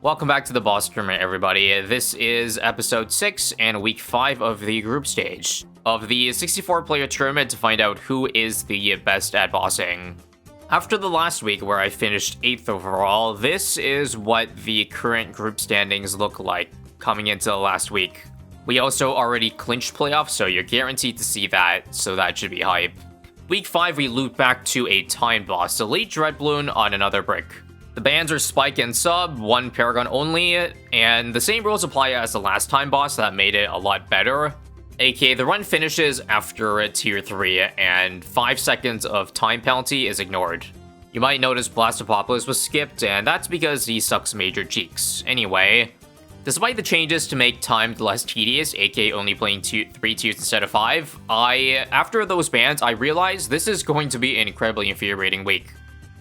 Welcome back to the Boss Tournament, everybody. This is episode 6 and week 5 of the group stage of the 64-player tournament to find out who is the best at bossing. After the last week where I finished 8th overall, this is what the current group standings look like coming into the last week. We also already clinched playoffs, so you're guaranteed to see that, so that should be hype. Week 5, we loop back to a time boss, Elite Dreadbloon on another brick. The bans are Spike and Sub, one Paragon only, and the same rules apply as the last time boss that made it a lot better. aka the run finishes after tier 3 and 5 seconds of time penalty is ignored. You might notice Blastopopolis was skipped, and that's because he sucks major cheeks. Anyway, despite the changes to make time less tedious, aka only playing 3 tiers instead of 5, after those bans, I realized this is going to be an incredibly infuriating week.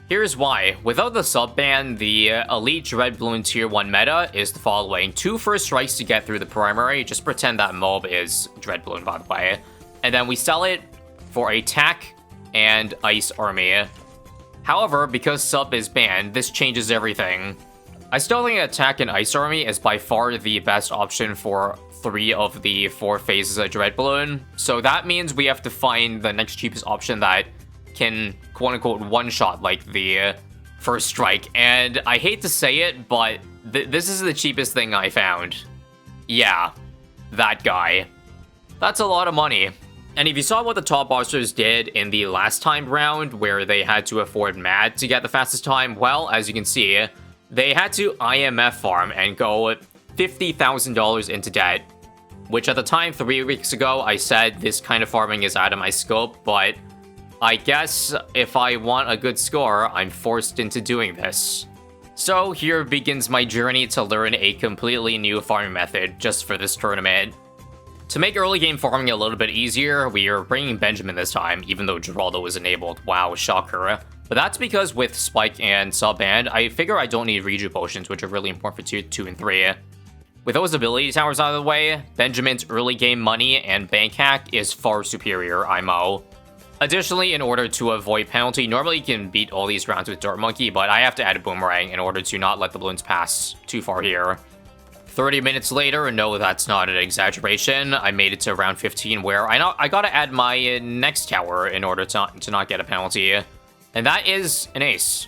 Here's why. Without the sub ban, the Elite Dreadbloon tier 1 meta is the following. 2 first strikes to get through the primary, just pretend that mob is Dreadbloon by the way. And then we sell it for attack and Ice Army. However, because sub is banned, this changes everything. I still think attack and Ice Army is by far the best option for 3 of the 4 phases of Dreadbloon. So that means we have to find the next cheapest option that can quote-unquote one-shot like the first strike, and I hate to say it, but this is the cheapest thing I found. Yeah, that guy. That's a lot of money. And if you saw what the top bossers did in the last time round, where they had to afford Mad to get the fastest time, well, as you can see, they had to IMF farm and go $50,000 into debt. Which at the time, 3 weeks ago, I said this kind of farming is out of my scope, but I guess if I want a good score, I'm forced into doing this. So here begins my journey to learn a completely new farming method just for this tournament. To make early game farming a little bit easier, we are bringing Benjamin this time, even though Geraldo was enabled. Wow, shocker. But that's because with Spike and Sub Band, I figure I don't need Reju Potions, which are really important for 2 and 3. With those ability towers out of the way, Benjamin's early game money and bank hack is far superior, IMO. Additionally, in order to avoid penalty, normally you can beat all these rounds with Dart Monkey, but I have to add a Boomerang in order to not let the balloons pass too far here. 30 minutes later, no, that's not an exaggeration, I made it to round 15 where I gotta add my next tower in order to not get a penalty. And that is an ace.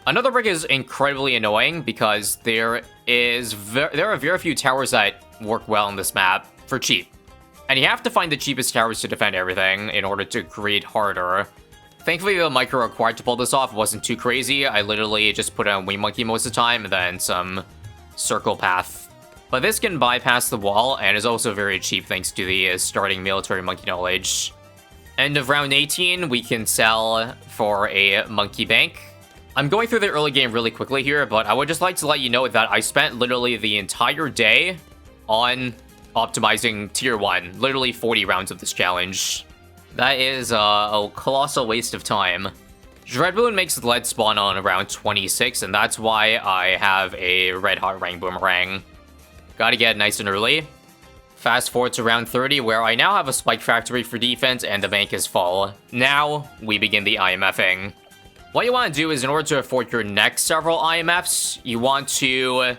Another brick is incredibly annoying because there are very few towers that work well on this map for cheap. And you have to find the cheapest towers to defend everything in order to create harder. Thankfully, the micro required to pull this off wasn't too crazy. I literally just put on Wing Monkey most of the time and then some circle path. But this can bypass the wall and is also very cheap thanks to the starting military monkey knowledge. End of round 18, we can sell for a monkey bank. I'm going through the early game really quickly here, but I would just like to let you know that I spent literally the entire day on optimizing tier 1, literally 40 rounds of this challenge. That is a colossal waste of time. Dreadbloon makes lead spawn on around 26, and that's why I have a red hot rank Boomerang. Gotta get nice and early. Fast forward to round 30, where I now have a Spike Factory for defense and the bank is full. Now, we begin the IMFing. What you want to do is, in order to afford your next several IMFs, you want to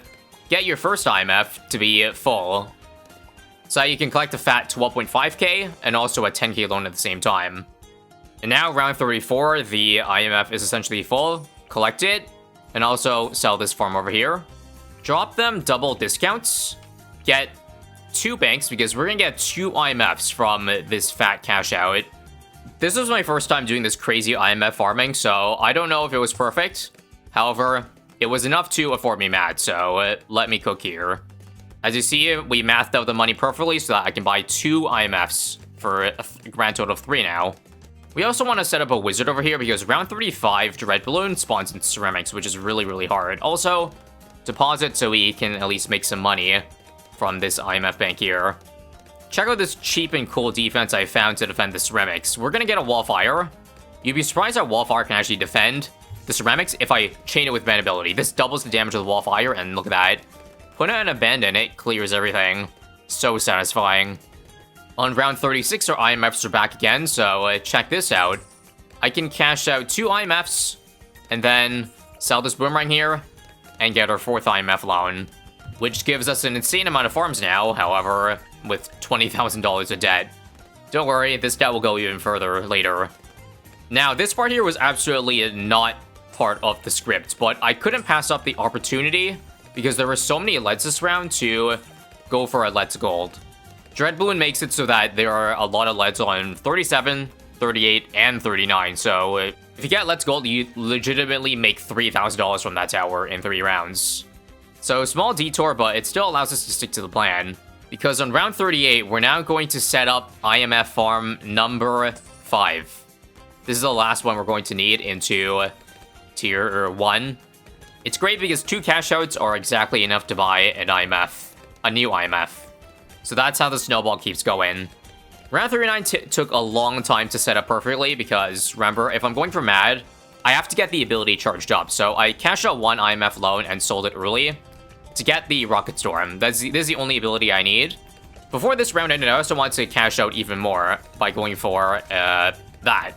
get your first IMF to be full. So you can collect a fat 12.5k and also a 10k loan at the same time. And now, round 34, the IMF is essentially full. Collect it, and also sell this farm over here. Drop them double discounts. Get 2 banks, because we're gonna get 2 IMFs from this fat cash out. This was my first time doing this crazy IMF farming, so I don't know if it was perfect. However, it was enough to afford me Mad, so let me cook here. As you see, we mathed out the money perfectly so that I can buy 2 IMFs for a grand total of 3 now. We also want to set up a wizard over here because round 35 Dreadbloon spawns in ceramics, which is really, really hard. Also, deposit so we can at least make some money from this IMF bank here. Check out this cheap and cool defense I found to defend the ceramics. We're gonna get a Wallfire. You'd be surprised how Wallfire can actually defend the ceramics if I chain it with Band ability. This doubles the damage of the Wallfire, and look at that. Put an Abandon, it clears everything. So satisfying. On round 36, our IMFs are back again, so check this out. I can cash out 2 IMFs, and then sell this Boomerang here, and get our 4th IMF loan, which gives us an insane amount of farms now, however, with $20,000 of debt. Don't worry, this debt will go even further later. Now, this part here was absolutely not part of the script, but I couldn't pass up the opportunity because there were so many LEDs this round to go for a Let's Gold. Dreadbloon makes it so that there are a lot of LEDs on 37, 38, and 39, so if you get Let's Gold, you legitimately make $3,000 from that tower in 3 rounds. So, small detour, but it still allows us to stick to the plan. Because on round 38, we're now going to set up IMF farm number 5. This is the last one we're going to need into tier 1. It's great because 2 cash outs are exactly enough to buy an IMF, a new IMF. So that's how the snowball keeps going. Round 39 took a long time to set up perfectly because, remember, if I'm going for Mad, I have to get the ability charged up. So I cashed out 1 IMF loan and sold it early to get the Rocket Storm. This is the only ability I need. Before this round ended, I also wanted to cash out even more by going for that.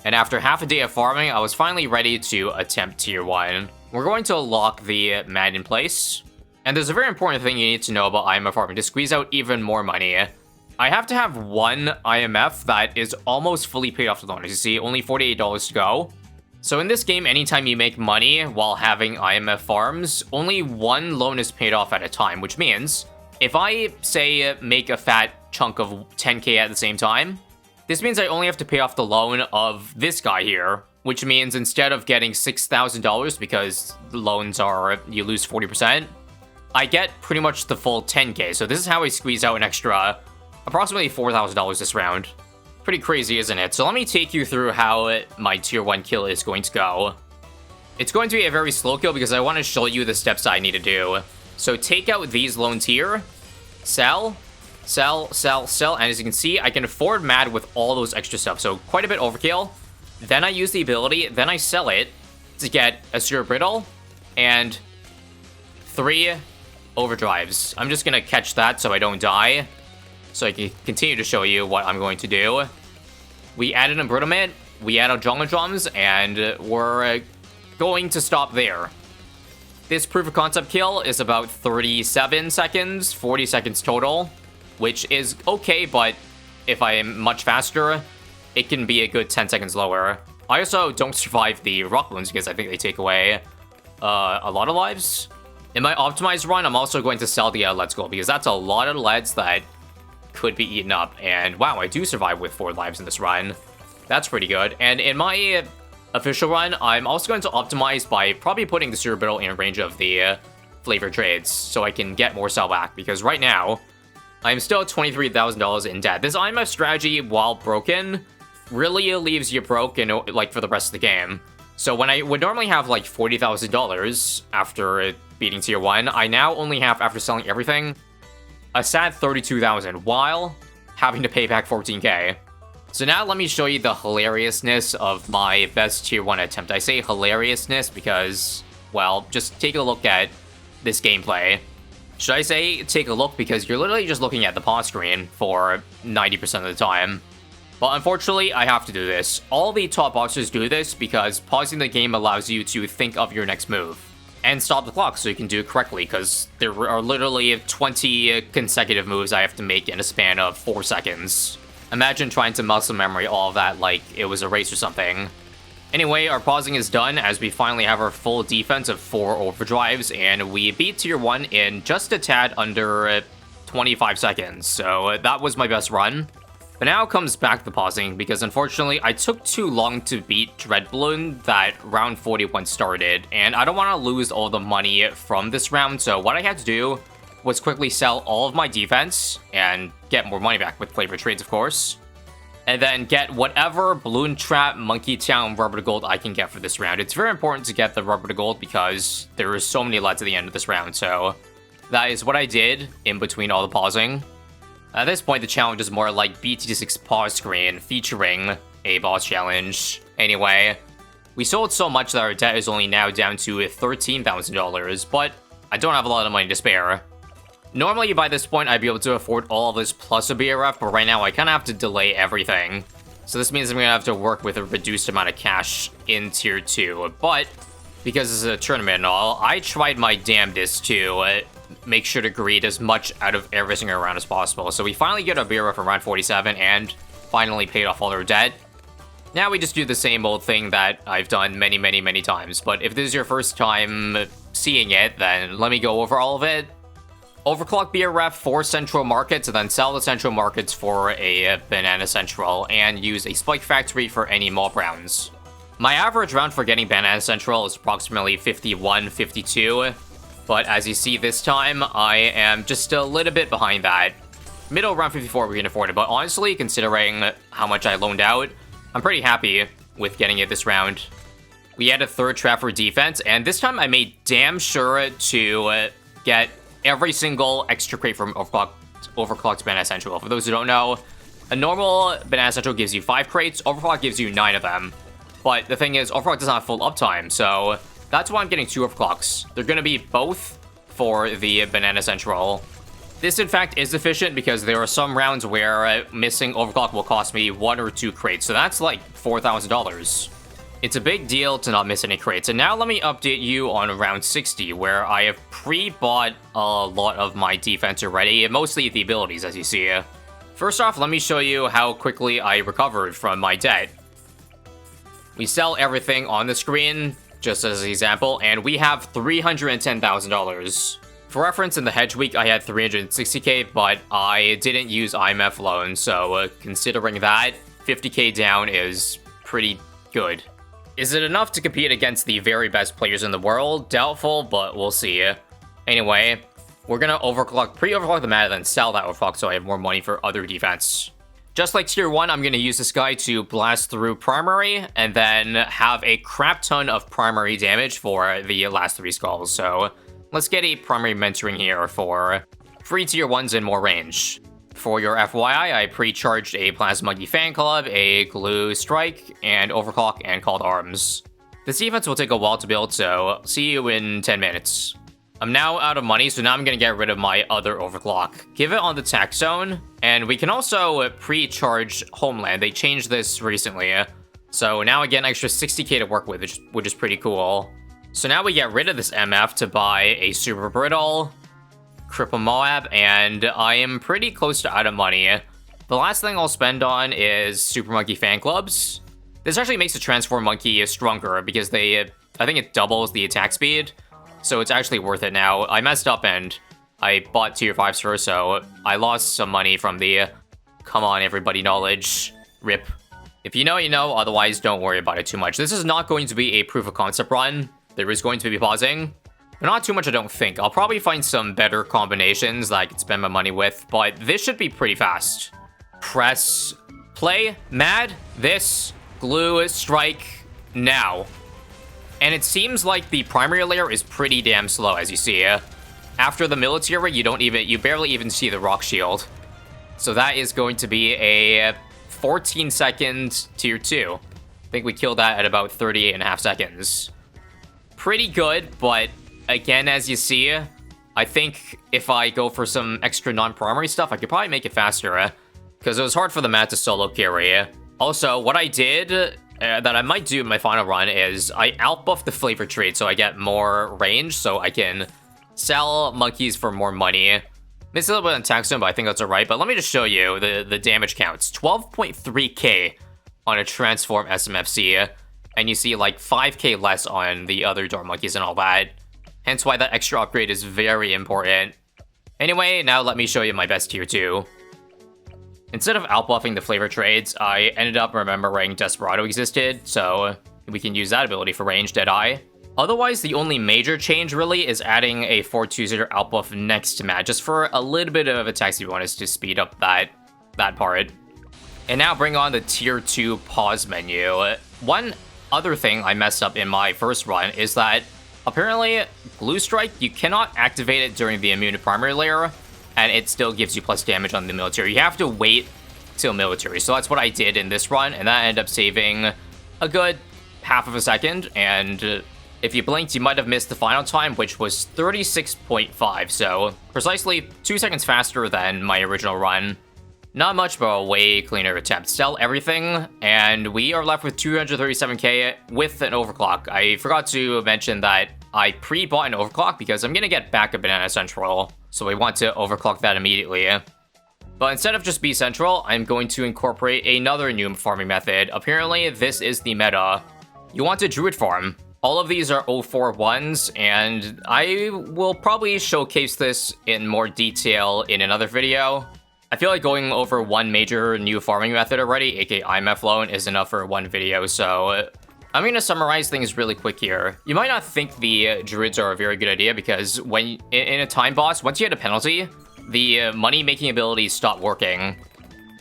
And after half a day of farming, I was finally ready to attempt tier 1. We're going to lock the Mad in place. And there's a very important thing you need to know about IMF farming to squeeze out even more money. I have to have 1 IMF that is almost fully paid off the loan. As you see, only $48 to go. So in this game, anytime you make money while having IMF farms, only 1 loan is paid off at a time, which means if I, say, make a fat chunk of 10k at the same time, this means I only have to pay off the loan of this guy here, which means instead of getting $6,000 because the loans are, you lose 40%, I get pretty much the full 10k. So this is how I squeeze out an extra approximately $4,000 this round. Pretty crazy, isn't it? So let me take you through how my tier 1 kill is going to go. It's going to be a very slow kill because I want to show you the steps I need to do. So take out these loans here, sell, sell, sell, sell, and as you can see, I can afford Mad with all those extra stuff, so quite a bit overkill. Then I use the ability, then I sell it to get a Sewer Brittle and 3 overdrives. I'm just gonna catch that so I don't die, so I can continue to show you what I'm going to do. We added embrittlement, we added jungle drums, and we're going to stop there. This proof of concept kill is about 37 seconds, 40 seconds total, which is okay, but if I am much faster, it can be a good 10 seconds lower. I also don't survive the rock balloons because I think they take away a lot of lives. In my optimized run, I'm also going to sell the Let's Go because that's a lot of LEDs that could be eaten up. And wow, I do survive with 4 lives in this run. That's pretty good. And in my official run, I'm also going to optimize by probably putting the Sewer Brittle in range of the flavor trades so I can get more sell back, because right now I'm still $23,000 in debt. This IMF strategy, while broken, really leaves you broke in, like, for the rest of the game. So when I would normally have like $40,000 after beating tier 1, I now only have, after selling everything, a sad $32,000 while having to pay back 14k. So now let me show you the hilariousness of my best tier 1 attempt. I say hilariousness because, well, just take a look at this gameplay. Should I say take a look because you're literally just looking at the pause screen for 90% of the time. But unfortunately, I have to do this. All the top boxers do this because pausing the game allows you to think of your next move and stop the clock so you can do it correctly, because there are literally 20 consecutive moves I have to make in a span of 4 seconds. Imagine trying to muscle memory all of that like it was a race or something. Anyway, our pausing is done as we finally have our full defense of 4 overdrives, and we beat tier 1 in just a tad under 25 seconds, so that was my best run. But now comes back the pausing, because unfortunately I took too long to beat Dreadbloon that round 41 started, and I don't want to lose all the money from this round, so what I had to do was quickly sell all of my defense and get more money back with flavor trades, of course. And then get whatever Balloon Trap, Monkey Town, Rubber to Gold I can get for this round. It's very important to get the Rubber to Gold because there is so many LEDs at the end of this round, so that is what I did in between all the pausing. At this point, the challenge is more like BTD6's pause screen featuring a boss challenge. Anyway, we sold so much that our debt is only now down to $13,000, but I don't have a lot of money to spare. Normally, by this point, I'd be able to afford all of this plus a BRF, but right now I kind of have to delay everything. So this means I'm going to have to work with a reduced amount of cash in tier 2, but because it's a tournament and all, I tried my damnedest to make sure to greed as much out of every single round as possible. So we finally get a beer from round 47 and finally paid off all our debt. Now we just do the same old thing that I've done many, many, many times. But if this is your first time seeing it, then let me go over all of it. Overclock BRF for Central Markets, and then sell the Central Markets for a Banana Central, and use a Spike Factory for any mall rounds. My average round for getting Banana Central is approximately 51, 52, but as you see this time, I am just a little bit behind that. Middle round 54 we can afford it, but honestly, considering how much I loaned out, I'm pretty happy with getting it this round. We had a third trap for defense, and this time I made damn sure to get every single extra crate from Overclocked Banana Central. For those who don't know, a normal Banana Central gives you 5 crates, Overclock gives you 9 of them. But the thing is, Overclock doesn't have full uptime, so that's why I'm getting 2 Overclocks. They're gonna be both for the Banana Central. This, in fact, is efficient because there are some rounds where missing Overclock will cost me 1 or 2 crates, so that's like $4,000. It's a big deal to not miss any crates. And now let me update you on round 60, where I have pre-bought a lot of my defense already, mostly the abilities, as you see. First off, let me show you how quickly I recovered from my debt. We sell everything on the screen, just as an example, and we have $310,000. For reference, in the hedge week, I had 360k, but I didn't use IMF loan, so considering that, 50k down is pretty good. Is it enough to compete against the very best players in the world? Doubtful, but we'll see. Anyway, we're gonna pre-overclock the meta, then sell that overclock so I have more money for other defense. Just like tier 1, I'm gonna use this guy to blast through primary, and then have a crap ton of primary damage for the last 3 skulls. So let's get a primary mentoring here for free tier 1s and more range. For your FYI, I pre-charged a Plasma Monkey Fan Club, a Glue Strike, and Overclock, and Called Arms. This defense will take a while to build, so see you in 10 minutes. I'm now out of money, so now I'm gonna get rid of my other Overclock. Give it on the tax zone, and we can also pre-charge Homeland. They changed this recently, so now I get an extra 60k to work with, which is pretty cool. So now we get rid of this MF to buy a Super Brittle, Cripple Moab, and I am pretty close to out of money. The last thing I'll spend on is Super Monkey Fan Clubs. This actually makes the Transform Monkey stronger because I think it doubles the attack speed, so it's actually worth it now. I messed up and I bought tier 5s first, so I lost some money from the come on everybody knowledge. RIP. If you know, you know, otherwise don't worry about it too much. This is not going to be a proof of concept run. There is going to be pausing. But not too much, I don't think. I'll probably find some better combinations that I can spend my money with, but this should be pretty fast. Press play, mad, this, glue, strike, now. And it seems like the primary layer is pretty damn slow, as you see. After the military, you barely even see the rock shield. So that is going to be a 14-second tier 2. I think we killed that at about 38.5 seconds. Pretty good, but again, as you see, I think if I go for some extra non-primary stuff, I could probably make it faster, because it was hard for the mat to solo carry. Also, what I did that I might do in my final run is I outbuff the flavor trait so I get more range, so I can sell monkeys for more money. Missed a little bit on tax zone, but I think that's alright. But let me just show you the damage counts. 12.3k on a transform SMFC, and you see like 5k less on the other door monkeys and all that. Hence why that extra upgrade is very important. Anyway, now let me show you my best tier 2. Instead of outbuffing the flavor trades, I ended up remembering Desperado existed, so we can use that ability for range, Deadeye. Otherwise, the only major change really is adding a 420 outbuff next to Mad, just for a little bit of attack speed bonus to speed up that part. And now bring on the tier 2 pause menu. One other thing I messed up in my first run is that apparently, Glue Strike, you cannot activate it during the immune to primary layer, and it still gives you plus damage on the military. You have to wait till military, so that's what I did in this run, and that ended up saving a good half of a second, and if you blinked, you might have missed the final time, which was 36.5, so precisely 2 seconds faster than my original run. Not much, but a way cleaner attempt. Sell everything, and we are left with 237k with an overclock. I forgot to mention that I pre-bought an overclock because I'm gonna get back a Banana Central, so we want to overclock that immediately. But instead of just B Central, I'm going to incorporate another new farming method. Apparently, this is the meta. You want a Druid farm. All of these are 041s, and I will probably showcase this in more detail in another video. I feel like going over one major new farming method already, aka IMF loan, is enough for one video, so I'm going to summarize things really quick here. You might not think the Druids are a very good idea because when in a time boss, once you hit a penalty, the money-making abilities stop working.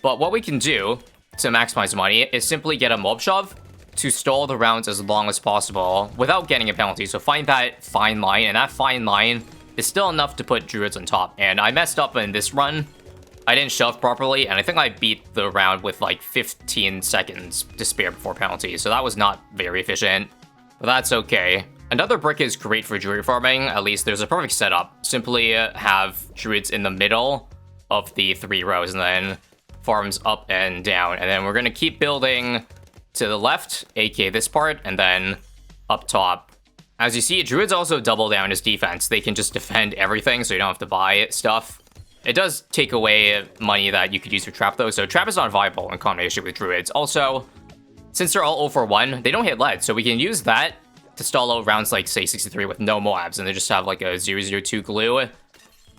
But what we can do to maximize money is simply get a mob shove to stall the rounds as long as possible without getting a penalty. So find that fine line, and that fine line is still enough to put Druids on top. And I messed up in this run. I didn't shove properly, and I think I beat the round with like 15 seconds to spare before penalty, so that was not very efficient, but that's okay. Another brick is great for Druid farming. At least there's a perfect setup. Simply have Druids in the middle of the 3 rows, and then farms up and down, and then we're gonna keep building to the left, aka this part, and then up top. As you see, Druids also double down as defense. They can just defend everything, so you don't have to buy stuff. It does take away money that you could use for Trap, though, so Trap is not viable in combination with Druids. Also, since they're all 041, they don't hit lead, so we can use that to stall out rounds like, say, 63 with no Moabs, and they just have like a 002 glue.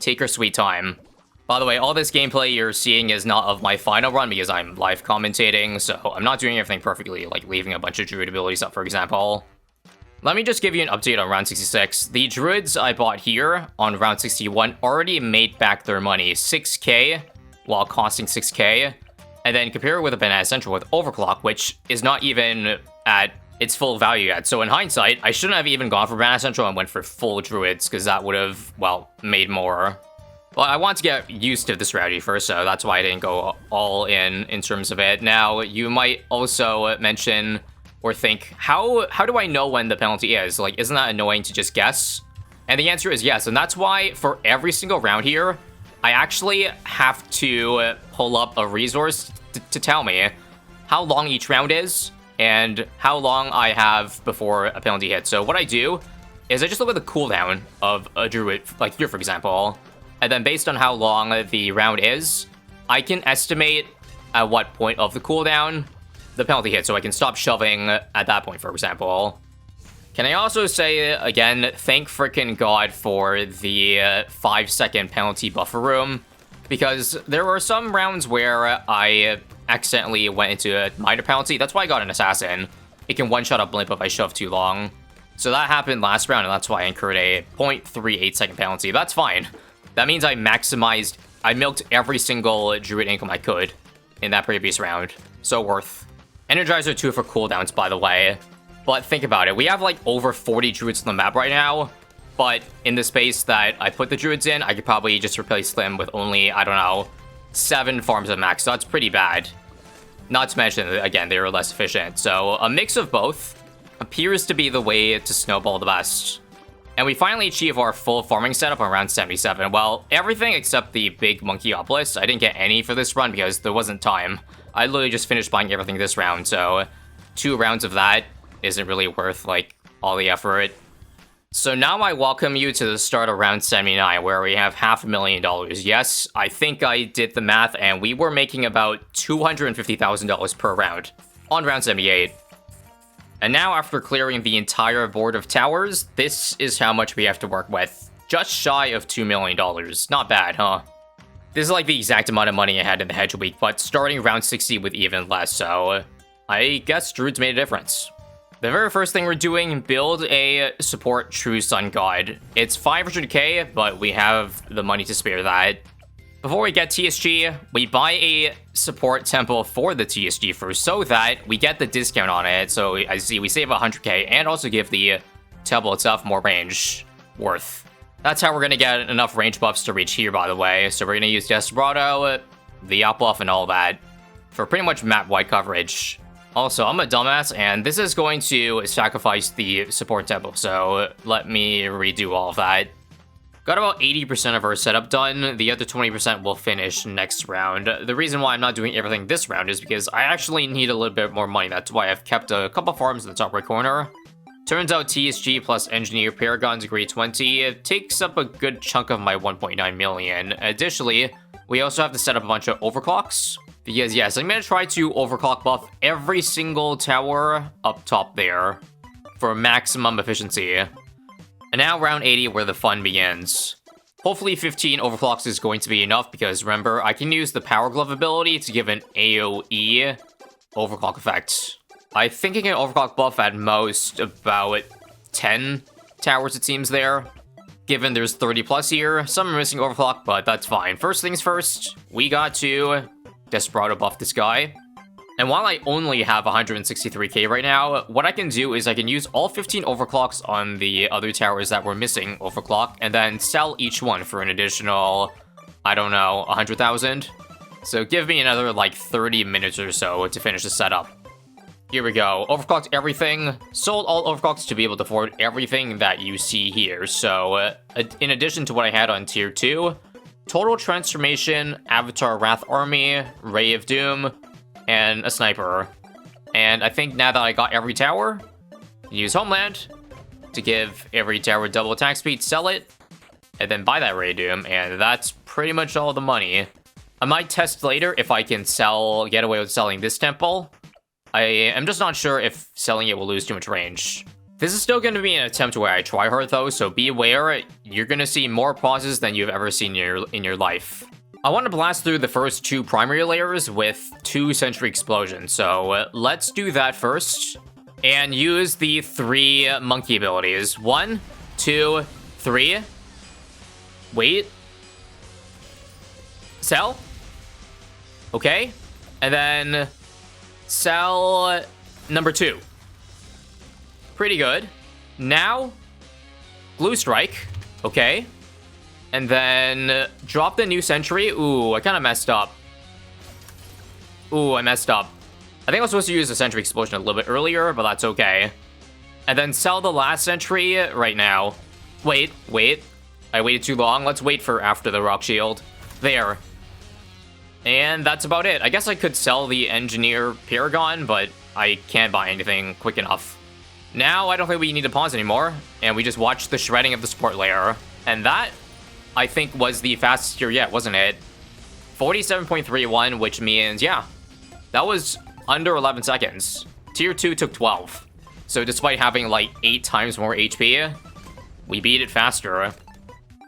Take your sweet time. By the way, all this gameplay you're seeing is not of my final run because I'm live commentating, so I'm not doing everything perfectly, like leaving a bunch of Druid abilities up, for example. Let me just give you an update on round 66. The Druids I bought here on round 61 already made back their money, 6k, while costing 6k. And then compare it with a Banana Central with Overclock, which is not even at its full value yet. So in hindsight, I shouldn't have even gone for Banana Central and went for full Druids, because that would have, well, made more. Well, I want to get used to the strategy first, so that's why I didn't go all in terms of it. Now, you might also mention or think, how do I know when the penalty is? Like, isn't that annoying to just guess? And the answer is yes, and that's why for every single round here, I actually have to pull up a resource to tell me how long each round is and how long I have before a penalty hits. So what I do is I just look at the cooldown of a Druid, like here for example, and then based on how long the round is, I can estimate at what point of the cooldown the penalty hit, so I can stop shoving at that point, for example. Can I also say, again, thank frickin' God for the 5-second penalty buffer room, because there were some rounds where I accidentally went into a minor penalty. That's why I got an Assassin. It can one-shot a blimp if I shove too long. So that happened last round, and that's why I incurred a 0.38 second penalty. That's fine. That means I milked every single Druid income I could in that previous round. So worth. Energizer 2 for cooldowns, by the way. But think about it. We have, like, over 40 Druids on the map right now. But in the space that I put the Druids in, I could probably just replace them with only, I don't know, 7 farms of max. So that's pretty bad. Not to mention, again, they were less efficient. So a mix of both appears to be the way to snowball the best. And we finally achieve our full farming setup on round 77. Well, everything except the big Monkeyopolis. I didn't get any for this run because there wasn't time. I literally just finished buying everything this round, so 2 rounds of that isn't really worth, like, all the effort. So now I welcome you to the start of round 79, where we have $500,000. Yes, I think I did the math, and we were making about $250,000 per round on round 78. And now, after clearing the entire board of towers, this is how much we have to work with. Just shy of $2 million. Not bad, huh? This is like the exact amount of money I had in the Hedge Week, but starting round 60 with even less, so I guess Druids made a difference. The very first thing we're doing, build a support True Sun God. It's 500k, but we have the money to spare that. Before we get TSG, we buy a support temple for the TSG first so that we get the discount on it. So I see we save 100k and also give the temple itself more range worth. That's how we're going to get enough range buffs to reach here, by the way. So we're going to use Desperado, the up buff, and all that for pretty much map-wide coverage. Also, I'm a dumbass, and this is going to sacrifice the support temple, so let me redo all of that. Got about 80% of our setup done. The other 20% will finish next round. The reason why I'm not doing everything this round is because I actually need a little bit more money. That's why I've kept a couple farms in the top right corner. Turns out TSG plus Engineer Paragon's grade 20 takes up a good chunk of my 1.9 million. Additionally, we also have to set up a bunch of overclocks. Because yes, I'm going to try to overclock buff every single tower up top there for maximum efficiency. And now round 80 where the fun begins. Hopefully 15 overclocks is going to be enough because remember, I can use the Power Glove ability to give an AoE overclock effect. I think I can overclock buff at most about 10 towers it seems there. Given there's 30 plus here, some are missing overclock, but that's fine. First things first, we got to Desperado buff this guy. And while I only have 163k right now, what I can do is I can use all 15 overclocks on the other towers that were missing overclock, and then sell each one for an additional, I don't know, 100,000. So give me another like 30 minutes or so to finish the setup. Here we go, overclocked everything, sold all overclocks to be able to afford everything that you see here. So in addition to what I had on tier 2, Total Transformation, Avatar Wrath Army, Ray of Doom, and a sniper. And I think now that I got every tower, use Homeland to give every tower double attack speed, sell it, and then buy that Ray Doom, and that's pretty much all the money. I might test later if I can get away with selling this temple. I am just not sure if selling it will lose too much range. This is still going to be an attempt where I try hard though, so be aware, you're going to see more pauses than you've ever seen in your life. I want to blast through the first 2 primary layers with 2 Sentry Explosions, so let's do that first. And use the 3 monkey abilities. 1, 2, 3. Wait. Sell. Okay. And then sell number 2. Pretty good. Now, Blue Strike. Okay. And then drop the new sentry. Ooh, I kind of messed up. Ooh, I messed up. I think I was supposed to use the sentry explosion a little bit earlier, but that's okay. And then sell the last sentry right now. Wait. I waited too long. Let's wait for after the rock shield. There. And that's about it. I guess I could sell the Engineer Paragon, but I can't buy anything quick enough. Now, I don't think we need to pause anymore, and we just watch the shredding of the support layer. And that, I think, was the fastest tier yet, wasn't it? 47.31, which means, yeah, that was under 11 seconds. Tier 2 took 12. So despite having like 8 times more HP, we beat it faster.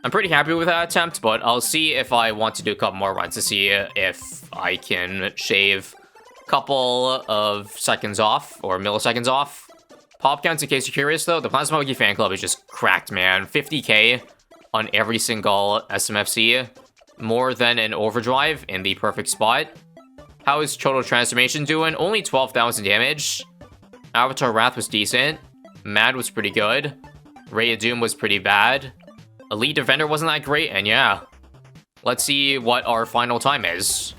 I'm pretty happy with that attempt, but I'll see if I want to do a couple more runs to see if I can shave a couple of seconds off, or milliseconds off. Pop counts, in case you're curious though, the Plasma Monkey fan club is just cracked, man. 50k on every single SMFC. More than an overdrive in the perfect spot. How is Total Transformation doing? Only 12,000 damage. Avatar Wrath was decent. Mad was pretty good. Ray of Doom was pretty bad. Elite Defender wasn't that great, and yeah. Let's see what our final time is.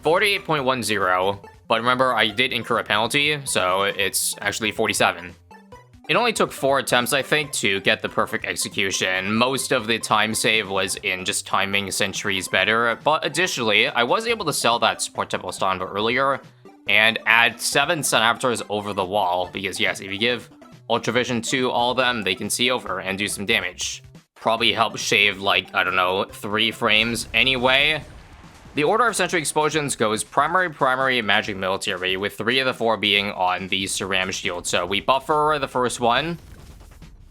48.10. But remember, I did incur a penalty, so it's actually 47. It only took 4 attempts, I think, to get the perfect execution. Most of the time save was in just timing sentries better, but additionally, I was able to sell that support temple Stanva earlier and add 7 Sun Avatars over the wall, because yes, if you give Ultravision to all of them, they can see over and do some damage. Probably help shave, like, I don't know, 3 frames anyway. The order of Sentry Explosions goes primary, magic, military, with 3 of the 4 being on the Ceram Shield. So we buffer the first one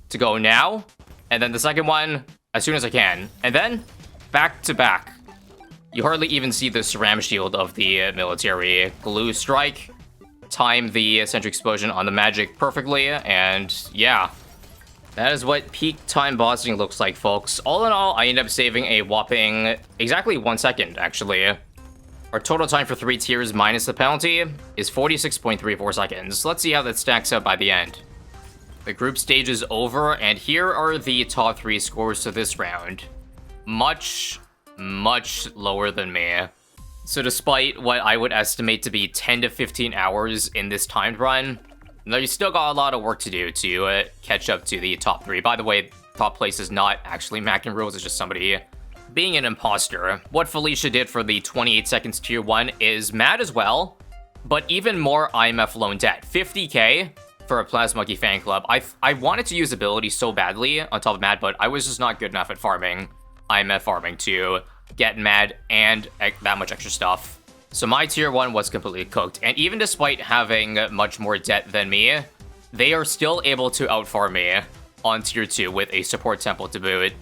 to go now, and then the second one as soon as I can. And then, back to back. You hardly even see the Ceram Shield of the military. Glue Strike, time the Sentry Explosion on the magic perfectly, and yeah. That is what peak time bossing looks like, folks. All in all, I end up saving a whopping exactly 1 second, actually. Our total time for 3 tiers minus the penalty is 46.34 seconds. Let's see how that stacks up by the end. The group stage is over, and here are the top 3 scores to this round. Much lower than me. So despite what I would estimate to be 10 to 15 hours in this timed run, now you still got a lot of work to do to catch up to the top 3. By the way, top place is not actually macking rules, it's just somebody being an imposter. What Felicia did for the 28 seconds tier 1 is mad as well, but even more IMF loan debt. 50k for a Plasmonkey fan club. I wanted to use ability so badly on top of mad, but I was just not good enough at farming, IMF farming, to get mad and that much extra stuff. So my tier 1 was completely cooked, and even despite having much more debt than me, they are still able to outfarm me on tier 2 with a support temple to boot.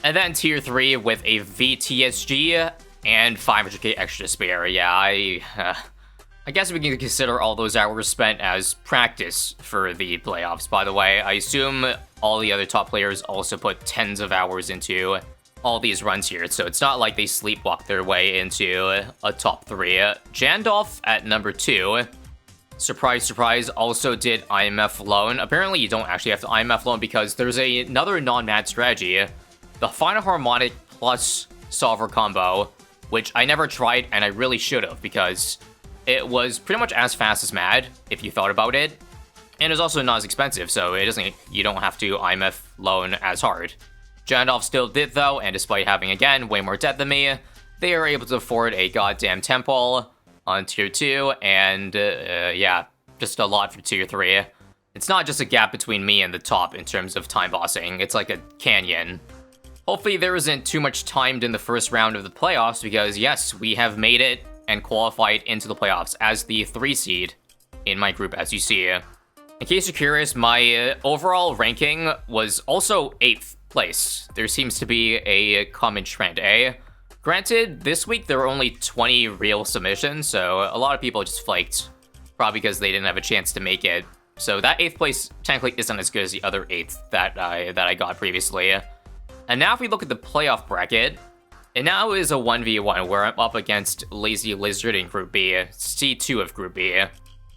And then tier 3 with a VTSG and 500k extra spare. Yeah, I guess we can consider all those hours spent as practice for the playoffs, by the way. I assume all the other top players also put tens of hours into all these runs here, so it's not like they sleepwalk their way into a top 3. Jandolf at number 2, surprise, surprise, also did IMF loan. Apparently you don't actually have to IMF loan because there's another non-mad strategy, the Final Harmonic plus Solver combo, which I never tried and I really should have because it was pretty much as fast as mad if you thought about it, and it's also not as expensive, so you don't have to IMF loan as hard. Jandolf still did though, and despite having again way more debt than me, they are able to afford a goddamn temple on tier 2, and yeah, just a lot for tier 3. It's not just a gap between me and the top in terms of time bossing, it's like a canyon. Hopefully there isn't too much timed in the first round of the playoffs, because yes, we have made it and qualified into the playoffs as the 3 seed in my group, as you see. In case you're curious, my overall ranking was also 8th place. There seems to be a common trend, eh? Granted, this week there were only 20 real submissions, so a lot of people just flaked, probably because they didn't have a chance to make it. So that 8th place technically isn't as good as the other 8th that I got previously. And now if we look at the playoff bracket, it now is a 1v1 where I'm up against Lazy Lizard in Group B, C2 of Group B.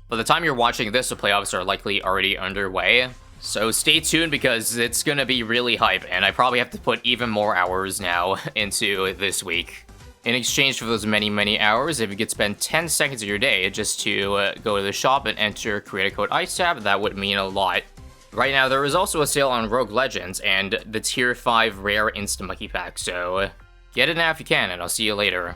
By the time you're watching this, the playoffs are likely already underway. So stay tuned because it's gonna be really hype, and I probably have to put even more hours now into this week. In exchange for those many, many hours, if you could spend 10 seconds of your day just to go to the shop and enter creator code ISAB, that would mean a lot. Right now, there is also a sale on Rogue Legends and the Tier 5 Rare Insta Monkey Pack, so get it now if you can, and I'll see you later.